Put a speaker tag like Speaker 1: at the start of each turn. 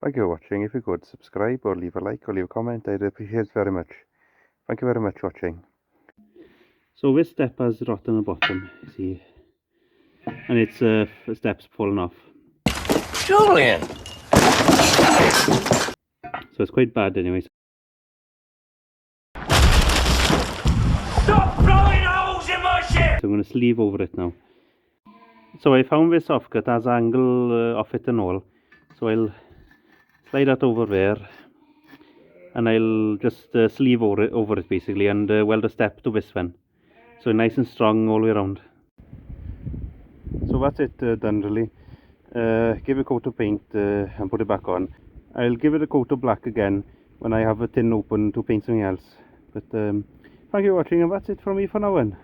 Speaker 1: Thank you for watching. If you could subscribe or leave a like or leave a comment, I'd appreciate it very much. Thank you very much for watching. So this step has rot on the bottom, you see, and its steps fallen off.
Speaker 2: Julian!
Speaker 1: So it's quite bad anyway.
Speaker 2: Stop blowing holes in my ship!
Speaker 1: So I'm going to sleeve over it now. So I found this offcut has angle off it and all. So I'll slide that over there, and I'll just sleeve over it basically, and weld a step to this one. So nice and strong all the way around. So that's it done really. Give it a coat of paint and put it back on. I'll give it a coat of black again when I have a tin open to paint something else. But thank you for watching, and that's it from me for now then.